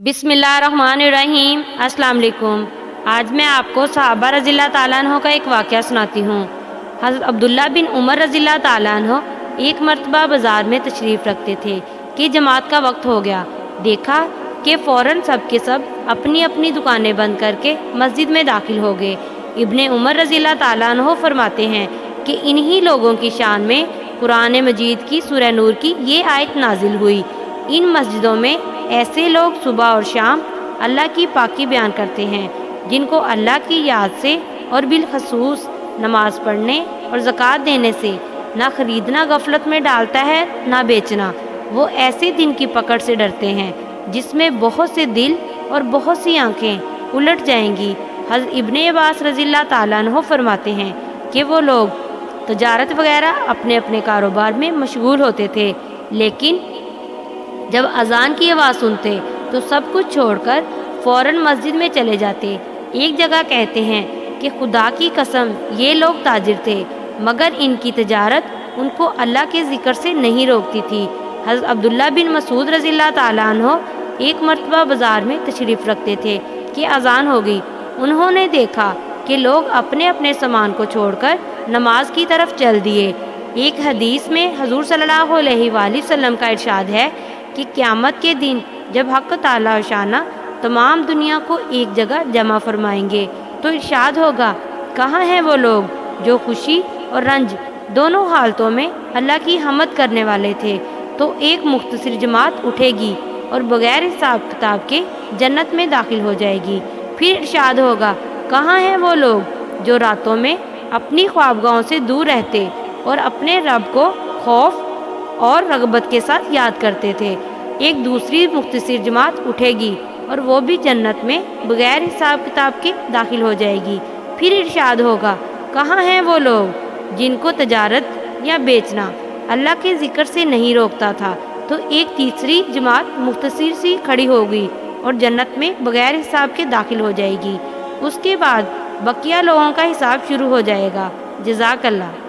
बिस्मिल्लाहिर्रहमानिर्रहीम। अस्सलाम वालेकुम। आज मैं आपको सहाबा रज़ी अल्लाह ताला अन्हो का एक वाक़या सुनाती हूँ। हज़रत अब्दुल्ला बिन उमर रज़ी अल्लाह ताला अन्हो एक मर्तबा बाज़ार में तशरीफ़ रखते थे कि जमात का वक्त हो गया। देखा कि फ़ौरन सब के सब अपनी अपनी दुकानें बंद करके मस्जिद में दाखिल हो गए। इब्ने उमर रज़ी अल्लाह ताला अन्हो फरमाते हैं कि इन्हीं लोगों की शान में कुरान मजीद की सूरह नूर की ये आयत नाजिल हुई। इन मस्जिदों में ऐसे लोग सुबह और शाम अल्लाह की पाकी बयान करते हैं जिनको अल्लाह की याद से और बिलखसूस नमाज पढ़ने और ज़कात देने से ना खरीदना गफलत में डालता है ना बेचना। वो ऐसे दिन की पकड़ से डरते हैं जिसमें बहुत से दिल और बहुत सी आंखें उलट जाएंगी। हज़रत इब्ने अब्बास रज़ी अल्लाह ताला अन्हो फरमाते हैं कि वो लोग तजारत वगैरह अपने अपने कारोबार में मशगूल होते थे, लेकिन जब अजान की आवाज़ सुनते तो सब कुछ छोड़कर फ़ौरन मस्जिद में चले जाते। एक जगह कहते हैं कि खुदा की कसम ये लोग ताजिर थे मगर इनकी तजारत उनको अल्लाह के ज़िक्र से नहीं रोकती थी। हज़रत अब्दुल्ला बिन मसूद रज़ी अल्लाह ताला अन्हो एक मर्तबा बाज़ार में तशरीफ़ रखते थे कि अजान हो गई। उन्होंने देखा कि लोग अपने अपने सामान को छोड़कर नमाज की तरफ चल दिए। एक हदीस में हुज़ूर सल्लल्लाहु अलैहि वसल्लम का इरशाद है कि क़यामत के दिन जब हक़ ताला शाना तमाम दुनिया को एक जगह जमा फरमाएंगे तो इरशाद होगा, कहाँ हैं वो लोग जो खुशी और रंज दोनों हालतों में अल्लाह की हमद करने वाले थे। तो एक मुख्तसर जमात उठेगी और बग़ैर हिसाब किताब के जन्नत में दाखिल हो जाएगी। फिर इरशाद होगा, कहाँ हैं वो लोग जो रातों में अपनी ख्वाबगाहों से दूर रहते और अपने रब को खौफ और रगबत के साथ याद करते थे। एक दूसरी मुख्तसर जमात उठेगी और वो भी जन्नत में बग़ैर हिसाब किताब के दाखिल हो जाएगी। फिर इरशाद होगा, कहाँ हैं वो लोग जिनको तजारत या बेचना अल्लाह के ज़िक्र से नहीं रोकता था। तो एक तीसरी जमात मुख्तसर सी खड़ी होगी और जन्नत में बग़ैर हिसाब के दाखिल हो जाएगी। उसके बाद बकिया लोगों का हिसाब शुरू हो जाएगा। जज़ाकल्लाह।